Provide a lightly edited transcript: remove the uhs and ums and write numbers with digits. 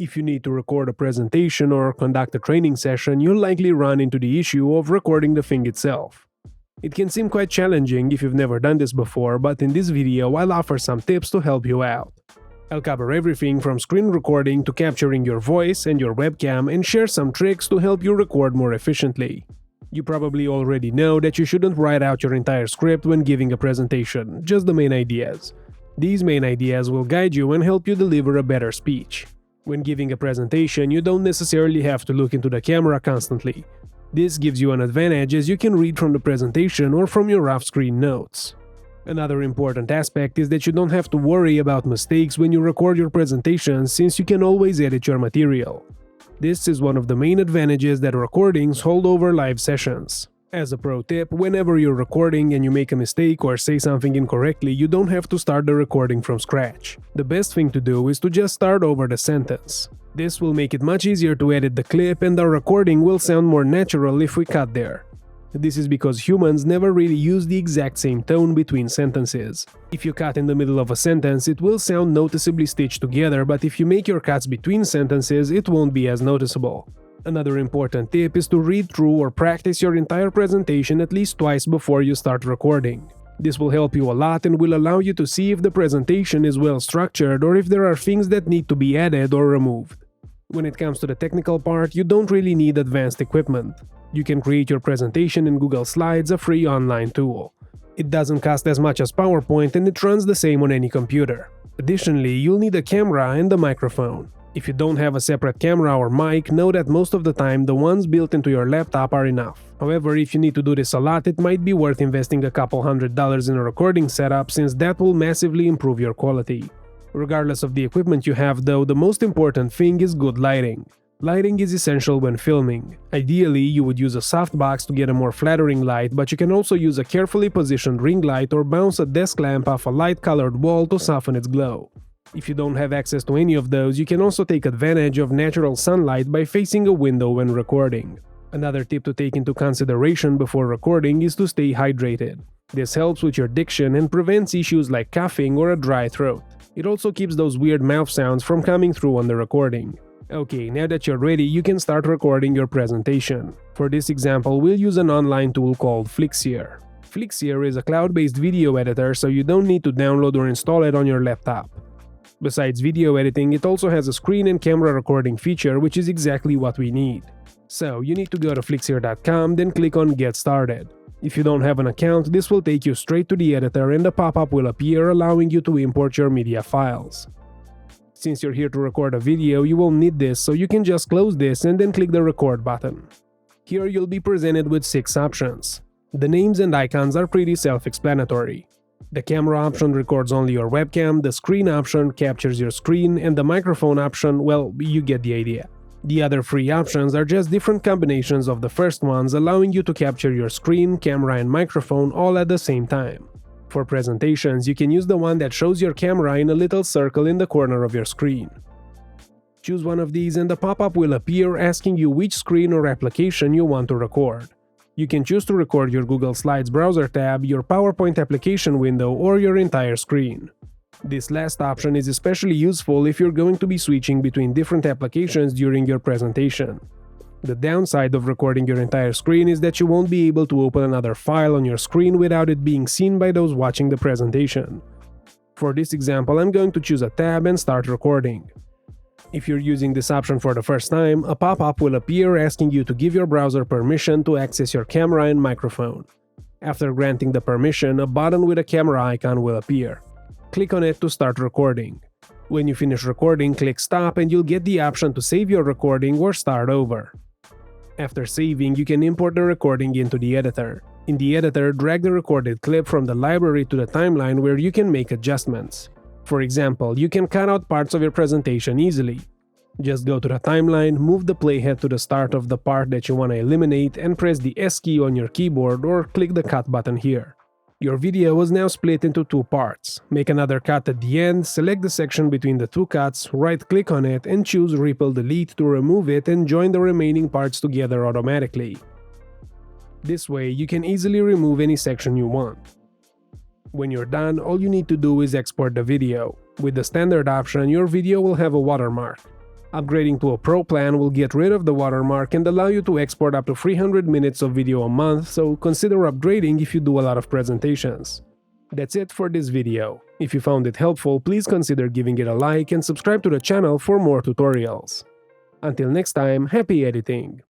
If you need to record a presentation or conduct a training session, you'll likely run into the issue of recording the thing itself. It can seem quite challenging if you've never done this before, but in this video I'll offer some tips to help you out. I'll cover everything from screen recording to capturing your voice and your webcam and share some tricks to help you record more efficiently. You probably already know that you shouldn't write out your entire script when giving a presentation, just the main ideas. These main ideas will guide you and help you deliver a better speech. When giving a presentation, you don't necessarily have to look into the camera constantly. This gives you an advantage as you can read from the presentation or from your off-screen notes. Another important aspect is that you don't have to worry about mistakes when you record your presentation, since you can always edit your material. This is one of the main advantages that recordings hold over live sessions. As a pro tip, whenever you're recording and you make a mistake or say something incorrectly, you don't have to start the recording from scratch. The best thing to do is to just start over the sentence. This will make it much easier to edit the clip, and the recording will sound more natural if we cut there. This is because humans never really use the exact same tone between sentences. If you cut in the middle of a sentence, it will sound noticeably stitched together, but if you make your cuts between sentences, it won't be as noticeable. Another important tip is to read through or practice your entire presentation at least twice before you start recording. This will help you a lot and will allow you to see if the presentation is well structured or if there are things that need to be added or removed. When it comes to the technical part, you don't really need advanced equipment. You can create your presentation in Google Slides, a free online tool. It doesn't cost as much as PowerPoint and it runs the same on any computer. Additionally, you'll need a camera and a microphone. If you don't have a separate camera or mic, know that most of the time the ones built into your laptop are enough. However, if you need to do this a lot, it might be worth investing a couple $100s in a recording setup, since that will massively improve your quality. Regardless of the equipment you have though, the most important thing is good lighting. Lighting is essential when filming. Ideally, you would use a softbox to get a more flattering light, but you can also use a carefully positioned ring light or bounce a desk lamp off a light-colored wall to soften its glow. If you don't have access to any of those, you can also take advantage of natural sunlight by facing a window when recording. Another tip to take into consideration before recording is to stay hydrated. This helps with your diction and prevents issues like coughing or a dry throat. It also keeps those weird mouth sounds from coming through on the recording. Okay, now that you're ready, you can start recording your presentation. For this example, we'll use an online tool called Flixeer. Flixeer is a cloud-based video editor, so you don't need to download or install it on your laptop. Besides video editing, it also has a screen and camera recording feature, which is exactly what we need. So, you need to go to flixeer.com, then click on Get Started. If you don't have an account, this will take you straight to the editor and a pop-up will appear allowing you to import your media files. Since you're here to record a video, you won't need this, so you can just close this and then click the record button. Here you'll be presented with 6 options. The names and icons are pretty self-explanatory. The camera option records only your webcam, the screen option captures your screen, and the microphone option, well, you get the idea. The other 3 options are just different combinations of the first ones, allowing you to capture your screen, camera, and microphone all at the same time. For presentations, you can use the one that shows your camera in a little circle in the corner of your screen. Choose one of these and the pop-up will appear asking you which screen or application you want to record. You can choose to record your Google Slides browser tab, your PowerPoint application window, or your entire screen. This last option is especially useful if you're going to be switching between different applications during your presentation. The downside of recording your entire screen is that you won't be able to open another file on your screen without it being seen by those watching the presentation. For this example, I'm going to choose a tab and start recording. If you're using this option for the first time, a pop-up will appear asking you to give your browser permission to access your camera and microphone. After granting the permission, a button with a camera icon will appear. Click on it to start recording. When you finish recording, click Stop and you'll get the option to save your recording or start over. After saving, you can import the recording into the editor. In the editor, drag the recorded clip from the library to the timeline where you can make adjustments. For example, you can cut out parts of your presentation easily. Just go to the timeline, move the playhead to the start of the part that you want to eliminate, and press the S key on your keyboard or click the cut button here. Your video is now split into 2 parts. Make another cut at the end, select the section between the 2 cuts, right-click on it, and choose Ripple Delete to remove it and join the remaining parts together automatically. This way, you can easily remove any section you want. When you're done, all you need to do is export the video. With the standard option, your video will have a watermark. Upgrading to a Pro plan will get rid of the watermark and allow you to export up to 300 minutes of video a month, so consider upgrading if you do a lot of presentations. That's it for this video. If you found it helpful, please consider giving it a like and subscribe to the channel for more tutorials. Until next time, happy editing!